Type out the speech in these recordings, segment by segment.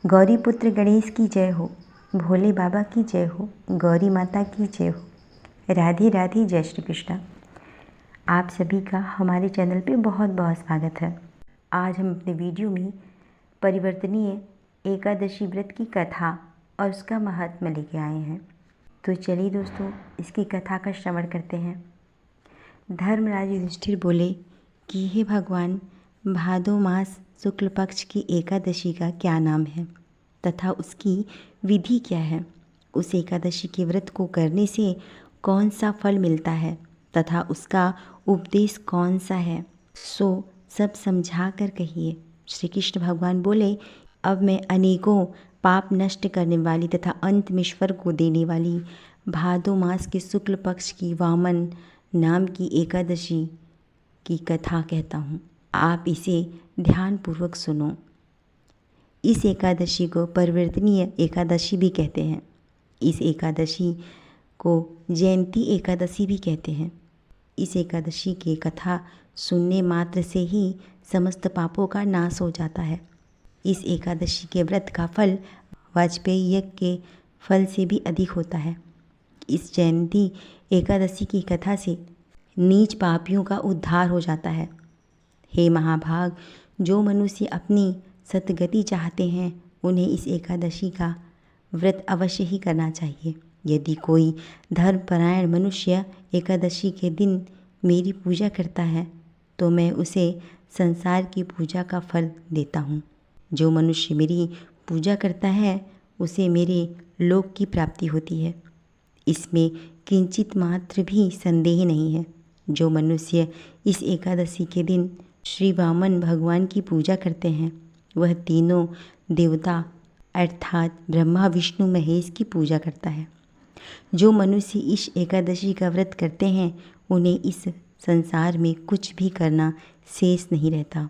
गौरी पुत्र गणेश की जय हो, भोले बाबा की जय हो, गौरी माता की जय हो। राधे राधे, जय श्री कृष्ण। आप सभी का हमारे चैनल पे बहुत बहुत स्वागत है। आज हम अपने वीडियो में परिवर्तनीय एकादशी व्रत की कथा और उसका महात्म्य लेके आए हैं। तो चलिए दोस्तों, इसकी कथा का श्रवण करते हैं। धर्मराज युधिष्ठिर बोले कि हे भगवान, भादो मास शुक्ल पक्ष की एकादशी का क्या नाम है तथा उसकी विधि क्या है? उस एकादशी के व्रत को करने से कौन सा फल मिलता है तथा उसका उपदेश कौन सा है, सो सब समझा कर कहिए। श्री कृष्ण भगवान बोले, अब मैं अनेकों पाप नष्ट करने वाली तथा अंत में स्वर्ग को देने वाली भादो मास के शुक्ल पक्ष की वामन नाम की एकादशी की कथा कहता हूँ। आप इसे ध्यानपूर्वक सुनो। इस एकादशी को परिवर्तनीय एकादशी भी कहते हैं। इस एकादशी को जयंती एकादशी भी कहते हैं। इस एकादशी की कथा सुनने मात्र से ही समस्त पापों का नाश हो जाता है। इस एकादशी के व्रत का फल वाजपेयी यज्ञ के फल से भी अधिक होता है। इस जयंती एकादशी की कथा से नीच पापियों का उद्धार हो जाता है। हे महाभाग, जो मनुष्य अपनी सतगति चाहते हैं उन्हें इस एकादशी का व्रत अवश्य ही करना चाहिए। यदि कोई धर्मपरायण मनुष्य एकादशी के दिन मेरी पूजा करता है तो मैं उसे संसार की पूजा का फल देता हूँ। जो मनुष्य मेरी पूजा करता है उसे मेरे लोक की प्राप्ति होती है। इसमें किंचित मात्र भी संदेह नहीं है। जो मनुष्य इस एकादशी के दिन श्री वामन भगवान की पूजा करते हैं वह तीनों देवता अर्थात ब्रह्मा विष्णु महेश की पूजा करता है। जो मनुष्य इस एकादशी का व्रत करते हैं उन्हें इस संसार में कुछ भी करना शेष नहीं रहता।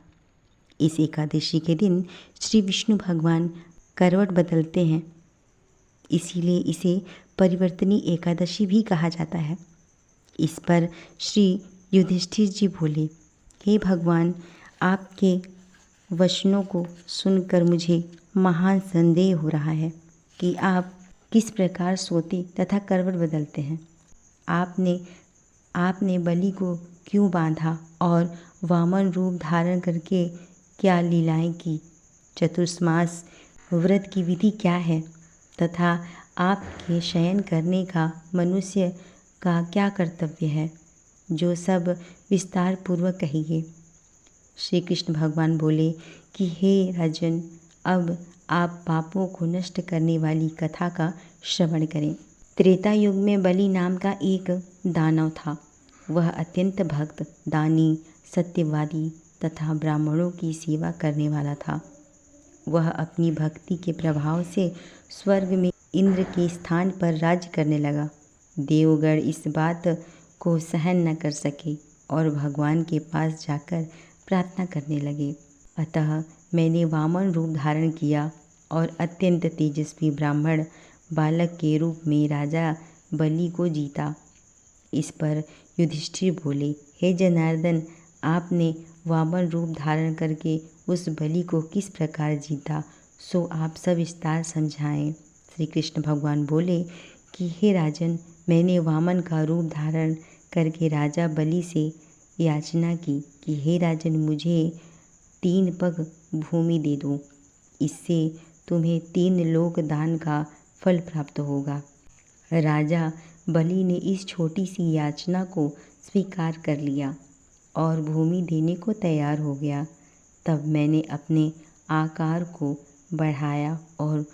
इस एकादशी के दिन श्री विष्णु भगवान करवट बदलते हैं, इसीलिए इसे परिवर्तनी एकादशी भी कहा जाता है। इस पर श्री युधिष्ठिर जी बोले, हे भगवान, आपके वचनों को सुनकर मुझे महान संदेह हो रहा है कि आप किस प्रकार सोते तथा करवट बदलते हैं। आपने बलि को क्यों बांधा और वामन रूप धारण करके क्या लीलाएं की? चतुर्मास व्रत की विधि क्या है तथा आपके शयन करने का मनुष्य का क्या कर्तव्य है, जो सब विस्तार पूर्वक कहिए। श्री कृष्ण भगवान बोले कि हे राजन, अब आप पापों को नष्ट करने वाली कथा का श्रवण करें। त्रेता युग में बलि नाम का एक दानव था। वह अत्यंत भक्त, दानी, सत्यवादी तथा ब्राह्मणों की सेवा करने वाला था। वह अपनी भक्ति के प्रभाव से स्वर्ग में इंद्र के स्थान पर राज्य करने लगा। देवगण इस बात को सहन न कर सके और भगवान के पास जाकर प्रार्थना करने लगे। अतः मैंने वामन रूप धारण किया और अत्यंत तेजस्वी ब्राह्मण बालक के रूप में राजा बलि को जीता। इस पर युधिष्ठिर बोले, हे जनार्दन, आपने वामन रूप धारण करके उस बलि को किस प्रकार जीता, सो आप सविस्तार समझाएं। श्री कृष्ण भगवान बोले कि हे राजन, मैंने वामन का रूप धारण करके राजा बलि से याचना की कि हे राजन, मुझे 3 पग भूमि दे दो, इससे तुम्हें 3 लोक दान का फल प्राप्त होगा। राजा बलि ने इस छोटी सी याचना को स्वीकार कर लिया और भूमि देने को तैयार हो गया। तब मैंने अपने आकार को बढ़ाया और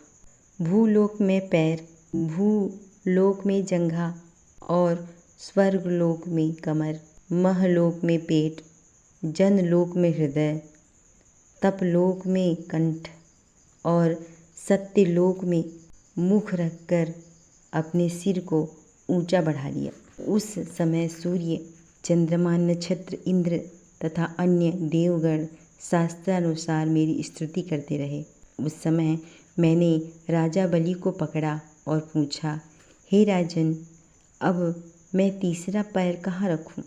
भूलोक में पैर, भूलोक में जंघा और स्वर्गलोक में कमर, महलोक में पेट, जनलोक में हृदय, तपलोक में कंठ और सत्यलोक में मुख रखकर अपने सिर को ऊंचा बढ़ा लिया। उस समय सूर्य, चंद्रमा, नक्षत्र, इंद्र तथा अन्य देवगण शास्त्रानुसार मेरी स्तुति करते रहे। उस समय मैंने राजा बलि को पकड़ा और पूछा, हे राजन, अब मैं तीसरा पैर कहाँ रखूं?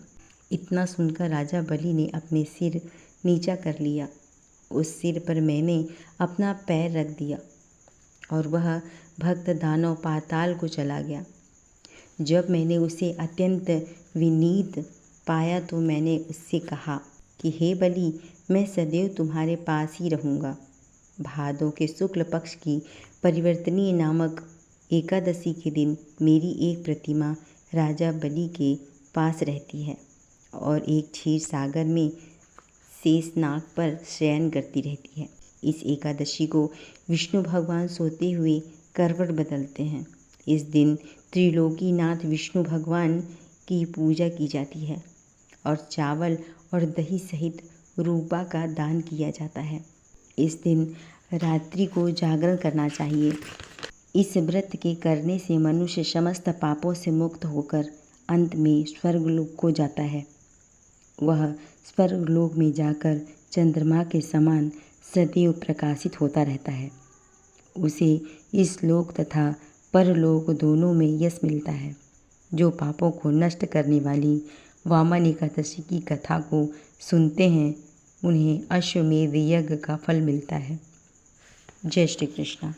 इतना सुनकर राजा बलि ने अपने सिर नीचा कर लिया। उस सिर पर मैंने अपना पैर रख दिया और वह भक्त दानव पाताल को चला गया। जब मैंने उसे अत्यंत विनीत पाया तो मैंने उससे कहा कि हे बलि, मैं सदैव तुम्हारे पास ही रहूँगा। भादों के शुक्ल पक्ष की परिवर्तनीय नामक एकादशी के दिन मेरी एक प्रतिमा राजा बलि के पास रहती है और एक क्षीर सागर में शेषनाग पर शयन करती रहती है। इस एकादशी को विष्णु भगवान सोते हुए करवट बदलते हैं। इस दिन त्रिलोकीनाथ विष्णु भगवान की पूजा की जाती है और चावल और दही सहित रूपा का दान किया जाता है। इस दिन रात्रि को जागरण करना चाहिए। इस व्रत के करने से मनुष्य समस्त पापों से मुक्त होकर अंत में स्वर्गलोक को जाता है। वह स्वर्गलोक में जाकर चंद्रमा के समान सदैव प्रकाशित होता रहता है। उसे इस लोक तथा परलोक दोनों में यश मिलता है। जो पापों को नष्ट करने वाली वामन एकादशी की कथा को सुनते हैं उन्हें अश्वमेध यज्ञ का फल मिलता है। जय श्री कृष्ण।